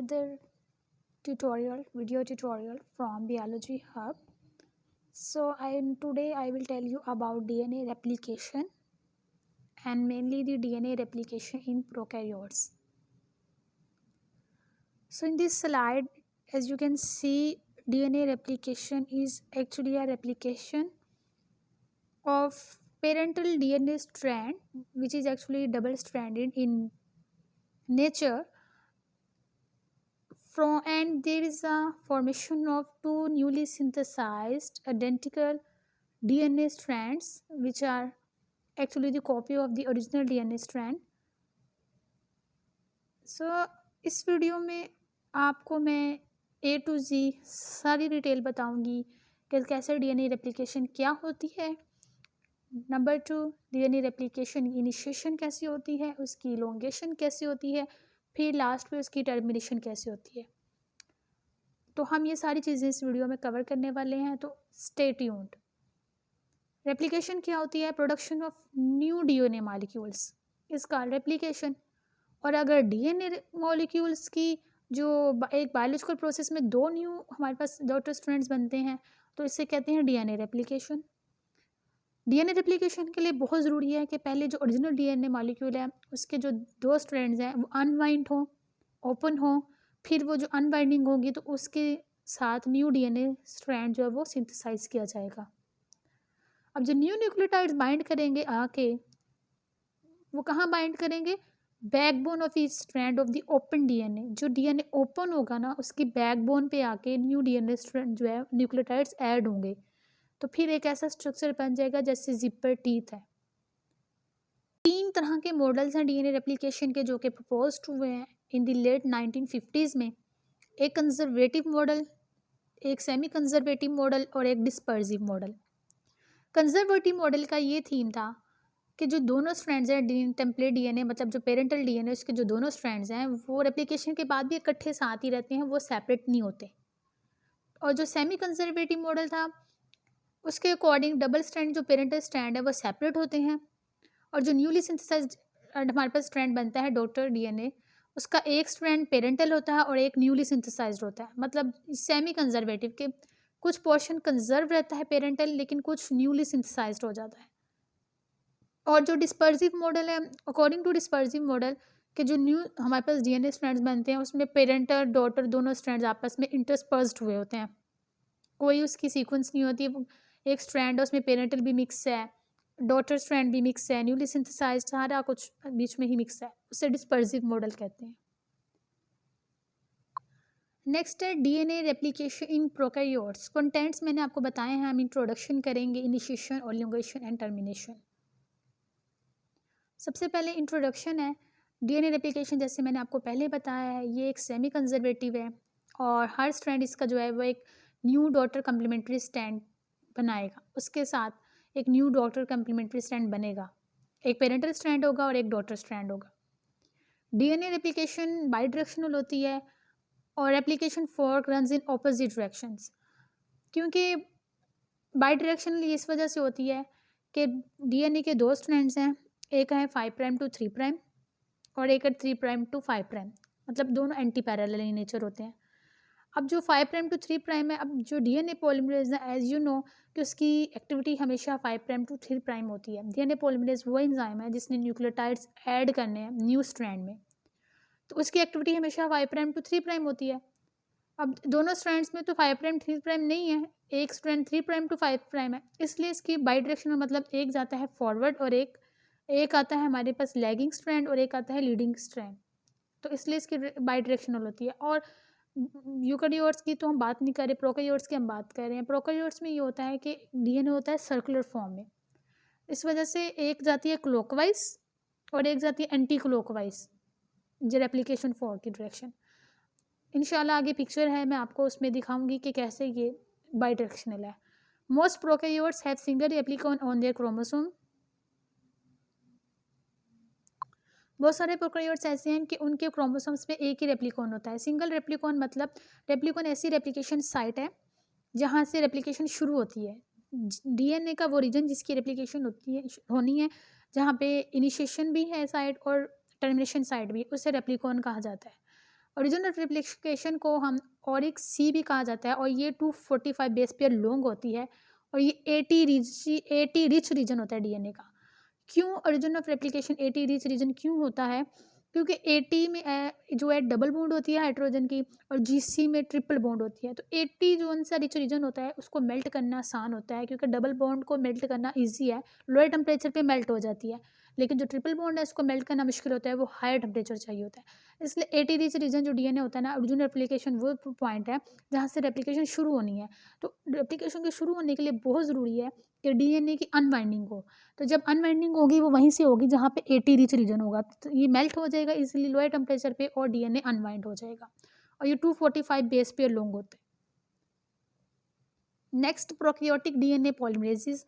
another video tutorial from Biology Hub. Today I will tell you about DNA replication and mainly the DNA replication in prokaryotes. So in this slide, as you can see, DNA replication is actually a replication of parental DNA strand, which is actually double stranded in nature, and there is a formation of two newly synthesized identical DNA strands, which are actually the copy of the original DNA strand. इस video में आपको मैं A to Z सारी detail बताऊंगी कि कैसे DNA replication क्या होती है। नंबर 2, DNA रेप्लिकेशन इनिशिएशन कैसी होती है, उसकी इलोंगेशन कैसी होती है, फिर लास्ट में उसकी टर्मिनेशन कैसी होती है। तो हम ये सारी चीज़ें इस वीडियो में कवर करने वाले हैं, तो स्टे ट्यून्ड। रेप्लिकेशन क्या होती है? Production of new DNA molecules is called replication. और अगर डीएनए मॉलिक्यूल्स की जो एक बायोलॉजिकल प्रोसेस में दो न्यू हमारे पास डॉटर स्ट्रैंड्स बनते हैं, तो इसे कहते हैं डीएनए रेप्लिकेशन। डीएनए रेप्लिकेशन के लिए बहुत ज़रूरी है कि पहले जो ओरिजिनल डीएनए मॉलिक्यूल है उसके जो दो स्ट्रैंड्स हैं वो अनवाइंड हो, ओपन हो, फिर वो जो अनबाइंडिंग होगी तो उसके साथ न्यू डीएनए स्ट्रैंड जो है वो सिंथेसाइज किया जाएगा। अब जो न्यू न्यूक्लियोटाइड्स बाइंड करेंगे आके, वो कहाँ बाइंड करेंगे? Backbone of each strand of the open DNA. जो डीएनए ओपन होगा ना, उसकी बैकबोन पे आके न्यू डीएनए स्ट्रैंड जो है न्यूक्लियोटाइड्स ऐड होंगे, तो फिर एक ऐसा स्ट्रक्चर बन जाएगा जैसे जिपर टीथ है। 3 तरह के मॉडल्स हैं डीएनए रेप्लिकेशन के जो कि प्रपोज्ड हुए हैं इन द लेट 1950s में। एक कंजर्वेटिव मॉडल, एक सेमी कंजर्वेटिव मॉडल और एक डिस्पर्सिव मॉडल। कंजर्वेटिव मॉडल का ये थीम था कि जो दोनों स्ट्रैंड्स हैं टेम्पलेट डीएनए, मतलब जो पेरेंटल डीएनए उसके जो दोनों स्ट्रैंड्स हैं वो रेप्लिकेशन के बाद भी इकट्ठे साथ ही रहते हैं, वो सेपरेट नहीं होते। और जो सेमी कंजर्वेटिव मॉडल था उसके अकॉर्डिंग डबल स्ट्रैंड जो पेरेंटल स्ट्रैंड है वो सेपरेट होते हैं, और जो न्यूली सिंथेसाइज्ड हमारे पास स्ट्रैंड बनता है डॉटर डीएनए, उसका एक स्ट्रैंड पेरेंटल होता है और एक न्यूली सिंथेसाइज्ड होता है। मतलब सेमी कंजर्वेटिव के कुछ पोर्शन कंजर्व रहता है पेरेंटल, लेकिन कुछ न्यूली सिंथेसाइज्ड हो जाता है। और जो डिस्पर्सिव मॉडल है, अकॉर्डिंग टू डिस्पर्सिव मॉडल के जो न्यू हमारे पास डीएनए स्ट्रैंड्स बनते हैं उसमें पेरेंटल डॉटर दोनों स्ट्रैंड्स आपस में इंटरस्पर्स्ड हुए होते हैं, कोई उसकी सीक्वेंस नहीं होती। एक स्ट्रैंड है उसमें पेरेंटल भी मिक्स है, डॉटर स्ट्रैंड भी मिक्स है, न्यूली सिंथेसाइज्ड सारा कुछ बीच में ही मिक्स है, उसे डिस्पर्सिव मॉडल कहते हैं। नेक्स्ट है DNA replication in prokaryotes. Contents मैंने आपको बताए हैं, हम इंट्रोडक्शन करेंगे, इनिशिएशन, एलिंगेशन एंड टर्मिनेशन। सबसे पहले इंट्रोडक्शन है। डीएनए रेप्लिकेशन जैसे मैंने आपको पहले बताया है, ये एक सेमी कंजर्वेटिव है और हर स्ट्रैंड इसका जो है वो एक न्यू डॉटर कम्प्लीमेंट्री स्ट्रैंड बनाएगा, उसके साथ एक न्यू डॉटर कम्प्लीमेंट्री स्ट्रैंड बनेगा। एक पेरेंटल स्ट्रैंड होगा और एक डॉटर स्ट्रैंड होगा। डीएनए रेप्लिकेशन बाई डायरेक्शनल होती है और replication fork runs in opposite directions. क्योंकि बाई डायरेक्शनल इस वजह से होती है कि डीएनए के दो स्ट्रैंड्स हैं, एक है 5 प्राइम टू 3 प्राइम और एक है 3 प्राइम टू 5 प्राइम, मतलब दोनों एंटी पैरेलल इन नेचर होते हैं। अब जो 5 प्राइम टू 3 प्राइम है, अब जो डीएनए पॉलीमरेज है, एज यू नो कि उसकी एक्टिविटी हमेशा 5 प्राइम टू 3 प्राइम होती है। डीएनए पॉलीमरेज वो एंजाइम है जिसने न्यूक्लियोटाइड्स ऐड करने हैं न्यू स्ट्रैंड में, तो उसकी एक्टिविटी हमेशा 5 प्राइम टू 3 प्राइम होती है। अब दोनों स्ट्रैंड्स में तो 5 प्राइम 3 प्राइम नहीं है, एक स्ट्रैंड 3 प्राइम टू 5 प्राइम है, इसलिए इसकी बाई डायरेक्शनल, मतलब एक जाता है फॉरवर्ड और एक आता है हमारे पास लैगिंग स्ट्रैंड और एक आता है लीडिंग स्ट्रैंड, तो इसलिए इसकी बाई डायरेक्शनल होती है। और यूकेरियोट्स की तो हम बात नहीं कर रहे, प्रोकैरियोट्स की हम बात कर रहे हैं। प्रोकैरियोट्स में ये होता है कि डीएनए होता है सर्कुलर फॉर्म में, इस वजह से एक जाती है क्लॉकवाइज और एक जाती है एंटी क्लॉकवाइज, जो रेप्लिकेशन फॉर की डायरेक्शन। इंशाल्लाह आगे पिक्चर है, मैं आपको उसमें दिखाऊंगी कि कैसे ये बाई डायरेक्शनल है। Most prokaryotes have single replicon on their chromosome. बहुत सारे प्रोकैरियोट्स ऐसे हैं कि उनके क्रोमोसोम्स पे एक ही रेप्लिकॉन होता है। सिंगल रेप्लिकॉन मतलब रेप्लिकॉन ऐसी रेप्लिकेशन साइट है जहाँ से रेप्लिकेशन शुरू होती है। डीएनए का वो रीजन जिसकी रेप्लिकेशन होनी है, जहाँ पे इनिशिएशन भी है साइट और टर्मिनेशन साइट भी, उसे रेप्लिकॉन कहा जाता है। ओरिजिनल रेप्लिकेशन को हम ऑरिक सी भी कहा जाता है और ये 245 बेस पेयर लॉन्ग होती है और ये 80 रिच रीजन होता है डीएनए का। क्यों origin of replication 80 rich region क्यों होता है? क्योंकि 80 में जो है डबल बॉन्ड होती है हाइड्रोजन की और जीसी में ट्रिपल बॉन्ड होती है। तो 80 जो उनसा रिच रीजन होता है उसको मेल्ट करना आसान होता है क्योंकि डबल बॉन्ड को मेल्ट करना ईजी है, लोअर टेम्परेचर पे मेल्ट हो जाती है। लेकिन जो ट्रिपल बॉन्ड है उसको मेल्ट करना मुश्किल होता है, वो हायर टेम्परेचर चाहिए होता है। इसलिए 80 रिच रीजन जो डीएनए होता है ना, ओरिजिनल रेप्लिकेशन वो पॉइंट है जहाँ से रेप्लिकेशन शुरू होनी है। तो रेप्लिकेशन के शुरू होने के लिए बहुत ज़रूरी है कि डीएनए की अनवाइंडिंग हो। तो जब अनवाइंडिंग होगी वो वहीं से होगी जहाँ पे 80 रिच रीजन होगा, तो ये मेल्ट हो जाएगा इजीली लोअर टेम्परेचर पे और डीएनए अनवाइंड हो जाएगा और ये 245 बेस पेयर लॉन्ग होते हैं। Next prokaryotic DNA polymerases.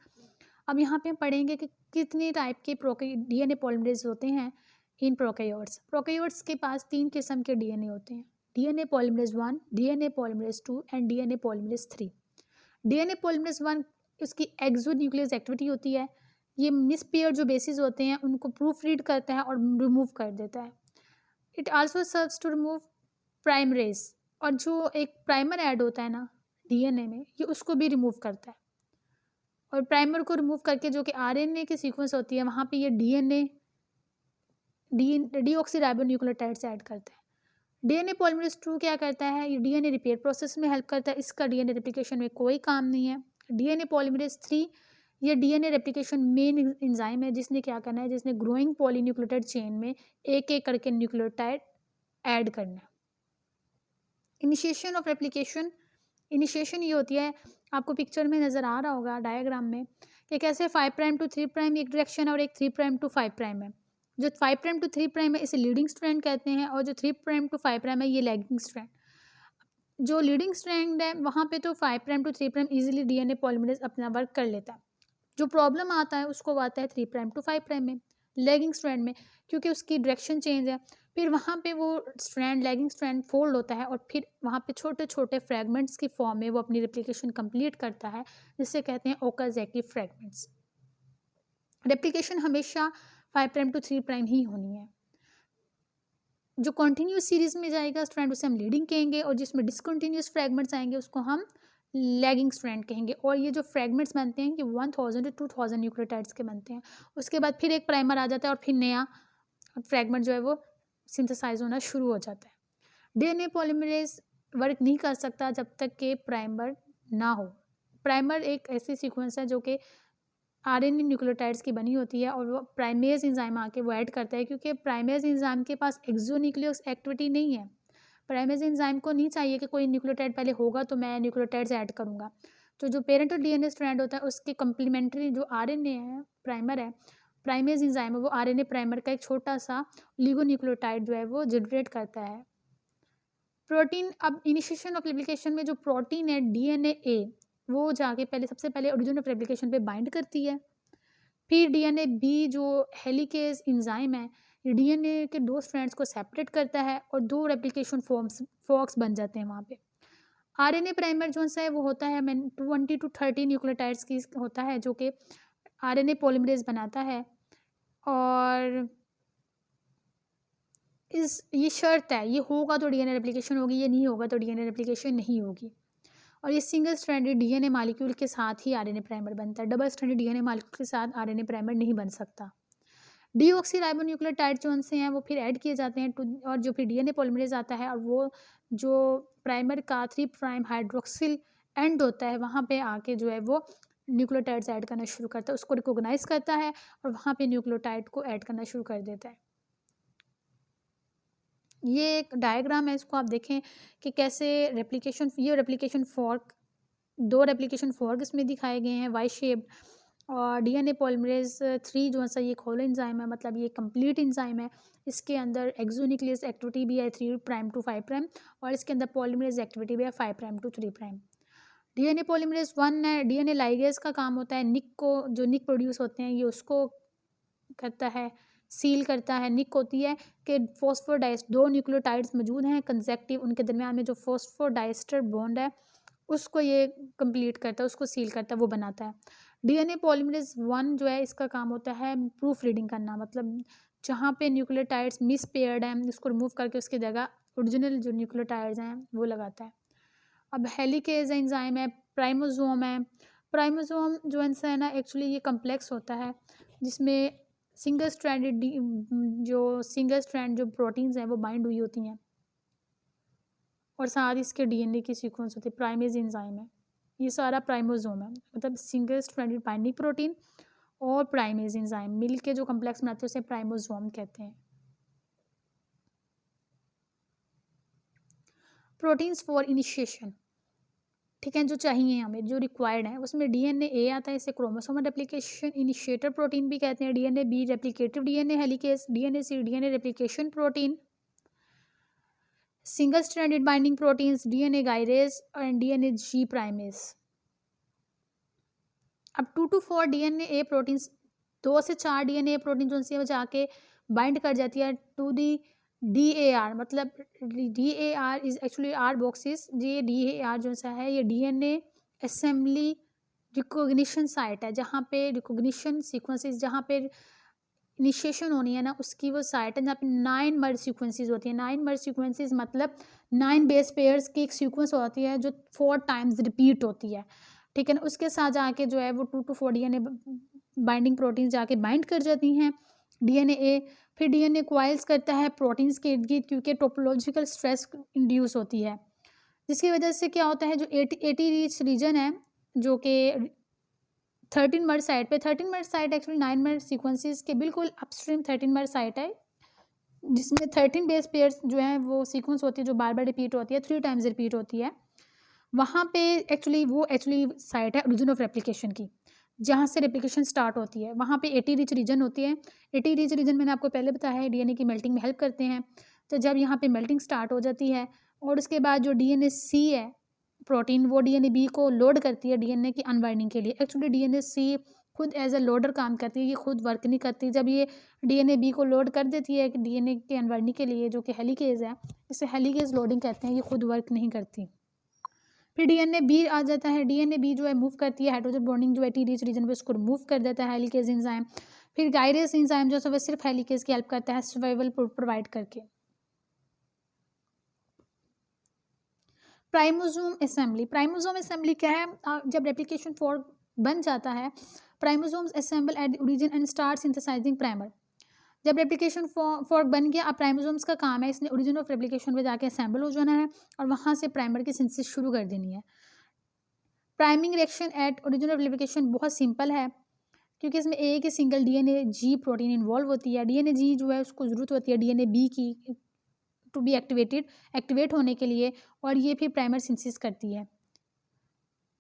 अब यहाँ पे हम पढ़ेंगे कि कितने टाइप के डीएनए पॉलीमरेज होते हैं इन प्रोकैरियोट्स। प्रोकैरियोट्स के पास 3 किस्म के डीएनए होते हैं, DNA polymerase 1, DNA polymerase 2 and DNA polymerase 3। DNA polymerase 1 इसकी एक्सोन्यूक्लियस एक्टिविटी होती है, ये मिसपेयर जो बेसिस होते हैं उनको प्रूफ रीड करता है और रिमूव कर देता है। It also serves to remove primase, और जो एक प्राइमर ऐड होता है ना डीएनए में, ये उसको भी रिमूव करता है। और प्राइमर को रिमूव करके जो कि आरएनए की सीक्वेंस होती है वहाँ पे ये डीएनए डीऑक्सीराइबोन्यूक्लियोटाइड्स ऐड करता है। डीएनए पॉलीमरेज 2 क्या करता है, ये डीएनए रिपेयर प्रोसेस में हेल्प करता है, इसका डीएनए रेप्लिकेशन में कोई काम नहीं है। डीएनए पॉलीमरेज 3 ये डीएनए रेप्लिकेशन मेन एंजाइम है जिसने क्या करना है, जिसने ग्रोइंग पॉलीन्यूक्लियोटाइड चेन में एक एक करके न्यूक्लियोटाइड ऐड करना है। इनिशिएशन ऑफ रेप्लिकेशन, इनिशिएशन ये होती है, आपको पिक्चर में नज़र आ रहा होगा डायग्राम में कि कैसे 5 प्राइम टू 3 प्राइम एक डायरेक्शन है और एक 3 प्राइम टू 5 प्राइम है। जो 5 प्राइम टू 3 प्राइम है इसे लीडिंग स्ट्रैंड कहते हैं और जो 3 प्राइम टू 5 प्राइम है ये लैगिंग स्ट्रैंड। जो लीडिंग स्ट्रैंड है वहाँ पे तो 5 prime to 3 prime easily DNA polymerase अपना वर्क कर लेता है। जो प्रॉब्लम आता है उसको आता है 3 प्राइम टू 5 प्राइम में, लैगिंग स्ट्रैंड में, क्योंकि उसकी डायरेक्शन चेंज है। फिर वहाँ पे वो स्ट्रैंड लैगिंग स्ट्रैंड फोल्ड होता है और फिर वहाँ पे छोटे छोटे फ्रैगमेंट्स की फॉर्म में वो अपनी रेप्लिकेशन कंप्लीट करता है, जिससे कहते हैं ओकाज़की फ्रैगमेंट्स। रेप्लिकेशन हमेशा 5 प्राइम टू 3 प्राइम ही होनी है। जो कॉन्टिन्यूस सीरीज में जाएगा स्ट्रैंड उसे हम लीडिंग कहेंगे और जिसमें डिसकंटिन्यूस फ्रैगमेंट्स आएंगे उसको हम लैगिंग स्ट्रैंड कहेंगे। और ये जो फ्रैगमेंट्स बनते हैं कि 1000 टू 2000 न्यूक्लियोटाइड्स के बनते हैं। उसके बाद फिर एक प्राइमर आ जाता है और फिर नया फ्रैगमेंट जो है वो सिंथेसाइज होना शुरू हो जाता है। डीएनए पॉलीमरेज वर्क नहीं कर सकता जब तक कि प्राइमर ना हो। प्राइमर एक ऐसी सीक्वेंस है जो कि आरएनए न्यूक्लियोटाइड्स की बनी होती है और वो प्राइमेज एंजाइम आके वो ऐड करता है, क्योंकि प्राइमेज एंजाइम के पास एक्सोन्यूक्लियस एक्टिविटी नहीं है। प्राइमेज एंजाइम को नहीं चाहिए कि कोई न्यूक्लियोटाइड पहले होगा तो मैं न्यूक्लियोटाइड्स ऐड करूँगा। तो जो पेरेंटल डीएनए स्ट्रैंड होता है उसके कंप्लीमेंट्री जो आरएनए है, प्राइमर है, प्राइमेज एंजाइम है, वो आरएनए प्राइमर का एक छोटा सा लिगोन्यूक्लियोटाइड जो है वो जनरेट करता है। प्रोटीन, अब इनिशिएशन ऑफ रेप्लिकेशन में जो प्रोटीन है डीएनए ए, वो जाके पहले सबसे पहले ओरिजिन ऑफ रेप्लिकेशन पे बाइंड करती है। फिर डीएनए बी जो हेलिकेज एंजाइम है, ये डीएनए के 2 स्ट्रैंड्स को सेपरेट करता है और 2 रेप्लिकेशन फॉर्क्स बन जाते हैं वहाँ पे। आरएनए प्राइमर जो सा है वो होता है 20 टू 30 न्यूक्लियोटाइड्स की होता है जो कि आरएनए पॉलीमरेज बनाता है। और ये शर्त है, ये होगा तो डीएनए रेप्लिकेशन होगी, ये नहीं होगा तो डीएनए रेप्लिकेशन नहीं होगी। और ये सिंगल स्ट्रैंडेड डीएनए मॉलिक्यूल के साथ ही आरएनए प्राइमर बनता है, डबल स्ट्रैंडेड डीएनए मॉलिक्यूल के साथ आरएनए प्राइमर नहीं बन सकता। डीऑक्सीराइबोन्यूक्लियोटाइड जो से हैं वो फिर ऐड किए जाते हैं और जो फिर डीएनए पॉलीमरेज आता है और वो जो प्राइमर का 3 प्राइम हाइड्रोक्सिल एंड होता है वहाँ पे आके जो है वो न्यूक्लियोटाइड्स ऐड करना शुरू करता है, उसको रिकॉग्नाइज करता है और वहाँ पे न्यूक्लियोटाइड को ऐड करना शुरू कर देता है। ये एक डायग्राम है, इसको आप देखें कि कैसे रेप्लिकेशन, ये रेप्लिकेशन फॉर्क, 2 रेप्लिकेशन फॉर्क इसमें दिखाए गए हैं वाई शेप्ड। और डीएनए पॉलीमरेज 3 जो सा ये होल एंजाइम है, मतलब ये कंप्लीट एंजाइम है। इसके अंदर एक्सोन्यूक्लियस एक्टिविटी भी है 3 प्राइम टू 5 प्राइम और इसके अंदर पॉलीमरेज एक्टिविटी भी है 5 prime to 3 prime. DNA polymerase 1 है, डीएनए लाइगेज का काम होता है निक को, जो निक प्रोड्यूस होते हैं ये उसको करता है, सील करता है। निक होती है कि फॉस्फोडाइस्ट 2 न्यूक्लियोटाइड्स मौजूद हैं कंसेक्टिव, उनके दरमियान में जो फॉस्फोडाइस्टर बॉन्ड है उसको ये कंप्लीट करता है, उसको सील करता है, वो बनाता है। डीएनए पॉलीमरेज 1 जो है इसका काम होता है प्रूफ रीडिंग करना, मतलब जहाँ पे न्यूक्लियोटाइड्स मिस पेयर्ड हैं उसको रिमूव करके उसकी जगह ओरिजिनल जो न्यूक्लियोटाइड्स हैं वो लगाता है। अब हेलिकेज एंजाइम है, प्राइमोसोम है। प्राइमोसोम जो है ना एक्चुअली ये कम्प्लेक्स होता है जिसमें सिंगल स्ट्रैंड जो प्रोटीन्स हैं वो बाइंड हुई होती हैं और साथ ही इसके डीएनए की सीक्वेंस होती है, प्राइमेज एंजाइम है। ये सारा प्राइमोसोम है, मतलब सिंगल स्ट्रैंडेड बाइंडिंग प्रोटीन और प्राइमेज एंजाइम मिल के जो कम्प्लेक्स बनाते हैं उसे प्राइमोसोम कहते हैं। प्रोटीन्स फॉर इनिशिएशन, ठीक है, जो चाहिए हमें, जो रिक्वायर्ड है, उसमें डीएनए ए आता है, इसे क्रोमोसोमल रेप्लिकेशन इनिशिएटर प्रोटीन भी कहते हैं। DNA B replicative DNA helicase, DNA C DNA replication protein, single stranded binding proteins, DNA gyrase and DNA G primase. अब 2 to 4 डीएनए ए प्रोटीन्स, 2 से 4 डीएनए प्रोटीन जो उनसे जाके बाइंड कर जाती है टू दी DAR, मतलब DAR is actually R boxes. ये DAR जो सा है ये डीएनए असेंबली रिकोगनिशन साइट है, जहाँ पे रिकोगनिशन सीक्वेंसेस, जहाँ पे इनिशिएशन होनी है ना उसकी वो साइट है जहाँ पे 9 मर्ज सीक्वेंसेस होती है। 9 मर्ज सीक्वेंसेस मतलब 9 बेस पेयर्स की एक सीक्वेंस होती है जो 4 टाइम्स रिपीट होती है, ठीक है ना। उसके साथ जाके जो है वो 2 to 4 डीएनए बाइंडिंग प्रोटीन जाके बाइंड कर जाती हैं डीएनए ए। फिर डीएनए क्वाइल्स करता है प्रोटीन्स के इर्द गिर्द, क्योंकि टोपोलॉजिकल स्ट्रेस इंड्यूस होती है, जिसकी वजह से क्या होता है, जो एटी रीच रीजन है जो कि 13 मर्ज साइट पे, 13 मर्ज साइट एक्चुअली 9 मर्ज सीक्वेंसेस के बिल्कुल अपस्ट्रीम 13 मर्ज साइट है, जिसमें 13 बेस पेयर्स जो हैं वो सीक्वेंस होती है जो बार बार रिपीट होती है, 3 टाइम्स रिपीट होती है। वहाँ पे एक्चुअली साइट है ओरिजिन ऑफ रेप्लिकेशन की, जहाँ से रेप्लिकेशन स्टार्ट होती है। वहाँ पे 80 रिच रीजन होती है। 80 रिच रीजन मैंने आपको पहले बताया है डीएनए की मेल्टिंग में हेल्प करते हैं। तो जब यहाँ पे मेल्टिंग स्टार्ट हो जाती है और उसके बाद जो डीएनए सी है प्रोटीन, वो डीएनए बी को लोड करती है डीएनए की अनबाइंडिंग के लिए। एक्चुअली डीएनए सी खुद एज अ लोडर काम करती है, ये खुद वर्क नहीं करती। जब ये डीएनए बी को लोड कर देती है डीएनए के अनबाइंडिंग के लिए, जो कि हेलिकेज है, इसे हेलिकेज लोडिंग कहते हैं, ये खुद वर्क नहीं करती। फिर डीएनए बी आ जाता है, डीएनए बी जो है मूव करती है हाइड्रोजन बॉन्डिंग जो है टी रिच रीजन पे, उसको मूव कर देता है हेलिकेज एंजाइम। फिर गायरेज एंजाइम जो है वो सिर्फ हेलिकेज की हेल्प करता है सर्वाइवल प्रोवाइड करके। प्राइमोसोम असेंबली, प्राइमोसोम असेंबली क्या है, जब रेप्लिकेशन फॉर्क बन जाता है, primosomes assemble at the origin and start synthesizing primer. जब रेप्लिकेशन फॉर्क बन गया, अब प्राइमोसोम्स का काम है इसने ओरिजिन ऑफ रेप्लिकेशन पे जाके असेंबल हो जाना है और वहाँ से प्राइमर की सिंथेसिस शुरू कर देनी है। Priming reaction at origin of replication बहुत सिंपल है, क्योंकि इसमें एक ही single DNA G protein involve होती है। डीएनए जी जो है उसको ज़रूरत होती है डीएनए बी की टू बी एक्टिवेट होने के लिए, और ये फिर प्राइमर सिंथेसिस करती है।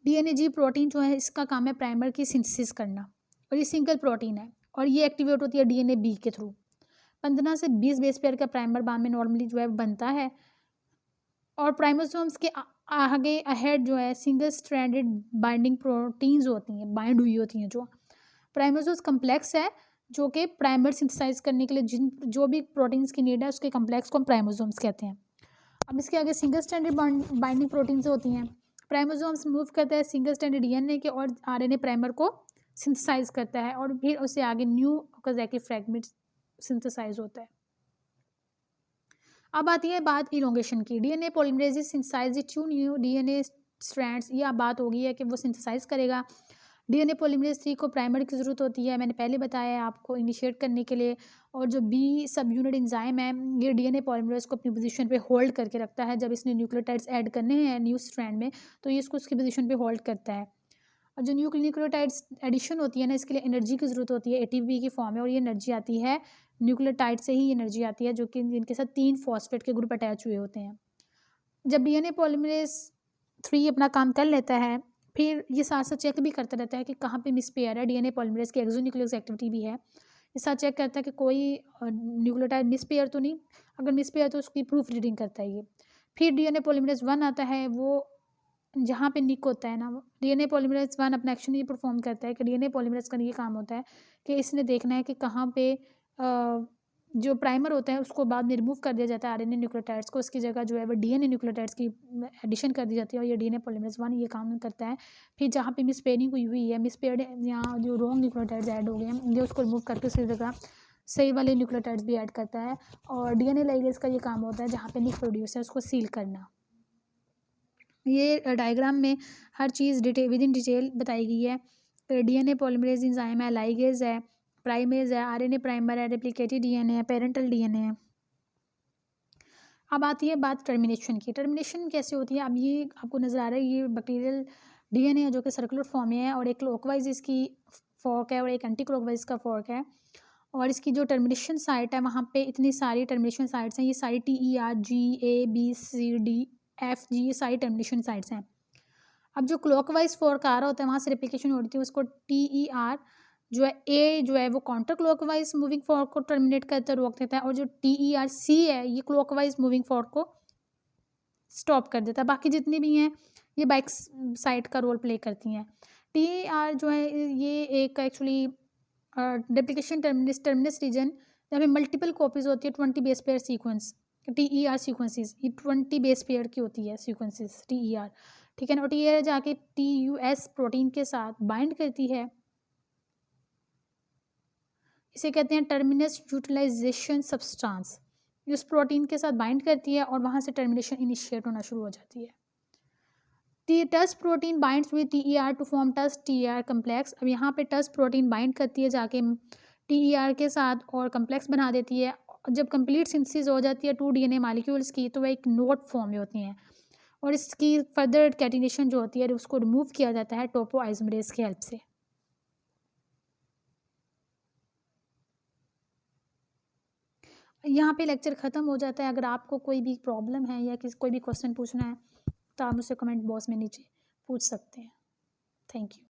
डीएनए जी प्रोटीन जो है इसका काम है प्राइमर की सिंथेसिस करना, और ये सिंगल प्रोटीन है और ये एक्टिवेट होती है डीएनए बी के थ्रू। 15 से 20 बेस पेयर का प्राइमर बांड में नॉर्मली जो है बनता है, और प्राइमोसोम्स के आगे अहेड जो है सिंगल स्ट्रैंडेड बाइंडिंग प्रोटीन्स होती हैं, बाइंड हुई होती हैं। जो प्राइमोसोम्स कम्प्लेक्स है जो कि प्राइमर सिंथेसाइज करने के लिए जो भी प्रोटीन्स की नीड है उसके कम्प्लेक्स को हम प्राइमोसोम्स कहते हैं। अब इसके आगे सिंगल स्ट्रैंडेड बाइंडिंग प्रोटीन्स होती हैं। प्राइमोसोम्स मूव करता है सिंगल स्ट्रैंडेड डीएनए के और आरएनए प्राइमर को सिंथेसाइज करता है, और फिर उससे आगे न्यू ओकाज़की फ्रैगमेंट सिंथेसाइज होता है। अब आती है बात इलोंगेशन की। DNA polymerase synthesize 2 new DNA strands, ये अब बात हो गई है कि वो सिंथेसाइज करेगा। डीएनए पॉलीमरेज 3 को प्राइमर की ज़रूरत होती है, मैंने पहले बताया है आपको, इनिशिएट करने के लिए। और जो बी सब यूनिट एंजाइम है ये डीएनए पॉलीमरेज को अपनी पोजीशन पे होल्ड करके रखता है। जब इसने न्यूक्लियोटाइड्स ऐड करने हैं न्यू स्ट्रैंड में तो ये इसको उसकी पोजीशन पे होल्ड करता है। और जो न्यूक्लियोटाइड्स एडिशन होती है ना, इसके लिए एनर्जी की ज़रूरत होती है, एटीपी की फॉर्म में, और ये एनर्जी आती है न्यूक्लियोटाइड से ही एनर्जी आती है, जो कि जिनके साथ 3 फॉस्फेट के ग्रुप अटैच हुए होते हैं। जब डीएनए पॉलीमरेज 3 अपना काम कर लेता है, फिर ये साथ साथ चेक भी करता रहता है कि कहाँ पे मिसपेयर है। डीएनए पॉलीमरेज की एक्सोन्यूक्लियोस एक्टिविटी भी है, ये साथ चेक करता है कि कोई न्यूक्लियोटाइड मिसपेयर तो नहीं, अगर मिसपेयर तो उसकी प्रूफ रीडिंग करता है ये। फिर डीएनए पॉलीमरेज 1 आता है, वो जहाँ पे निक होता है ना, डीएनए पॉलीमरेज 1 अपना एक्शन ये परफॉर्म करता है कि डीएनए पॉलीमरेज का ये काम होता है कि इसने देखना है कि कहाँ पे जो प्राइमर होता है उसको बाद में रिमूव कर दिया जाता है आरएनए न्यूक्लियोटाइड्स को, उसकी जगह जो है वो डीएनए न्यूक्लियोटाइड्स की एडिशन कर दी जाती है, और ये डीएनए पॉलीमरेज 1 ये काम करता है। फिर जहाँ पे मिसपेयरिंग हुई है, मिसपेयर्ड यहाँ जो रॉन्ग न्यूक्लियोटाइड्स ऐड हो गए हैं, ये उसको रिमूव करके उसकी जगह सही वाले न्यूक्लियोटाइड्स भी ऐड करता है। और डीएनए लाइगेज का ये काम होता है जहाँ पे निक प्रोड्यूस है उसको सील करना। ये डायग्राम में हर चीज़ विद इन डिटेल बताई गई है। डीएनए पॉलीमरेज एंजाइम है, लाइगेज है, प्राइमेज है, आरएनए प्राइमर है, रेप्लिकेटेड डीएनए है, पेरेंटल डीएनए है। अब आती है बात टर्मिनेशन की। टर्मिनेशन कैसे होती है? अब ये आपको नज़र आ रहा है, ये बैक्टीरियल डीएनए है जो कि सर्कुलर फॉर्म में है और एक क्लॉकवाइज इसकी फॉर्क है और एक एंटी क्लॉकवाइज का फॉर्क है। और इसकी जो टर्मिनेशन साइट है वहाँ पे इतनी सारी टर्मिनेशन साइट्स हैं। ये सारी TER, GA, BC, D, F, G ये सारी टर्मिनेशन साइट्स हैं। अब जो क्लॉकवाइज फॉर्क आ रहा होता है वहाँ से रेप्लिकेशन होती है, उसको TER जो है A जो है वो काउंटर क्लॉकवाइज मूविंग फॉर्क को टर्मिनेट करते रोक देता है और जो TERC है ये क्लॉकवाइज मूविंग फॉर्क को स्टॉप कर देता है। बाकी जितनी भी हैं ये बाइक साइड का रोल प्ले करती हैं। TER जो है ये एक एक्चुअली रेप्लिकेशन टर्मिनस रीजन जहाँ पे मल्टीपल कॉपीज होती है 20 base pair sequence TER sequences, ये 20 बेस पेयर की होती है सीक्वेंसेस TER, ठीक है ना। और TER जाके TUS प्रोटीन के साथ बाइंड करती है, इसे कहते हैं टर्मिनस यूटिलाइजेशन सब्सटेंस। उस प्रोटीन के साथ बाइंड करती है और वहाँ से टर्मिनेशन इनिशिएट होना शुरू हो जाती है। Tus protein binds with TER to form Tus TER complex. अब यहाँ पे टस प्रोटीन बाइंड करती है जाके TER के साथ और कम्प्लेक्स बना देती है। जब कंप्लीट सिंथेसिस हो जाती है 2 DNA मालिक्यूल्स की तो वह एक नोट फॉर्म में होती हैं और इसकी फर्दर कैटिनेशन जो होती है उसको रिमूव किया जाता है टोपोआइसोमरेज की हेल्प से। यहाँ पे लेक्चर ख़त्म हो जाता है। अगर आपको कोई भी प्रॉब्लम है या कोई भी क्वेश्चन पूछना है तो आप मुझसे कमेंट बॉक्स में नीचे पूछ सकते हैं। Thank you.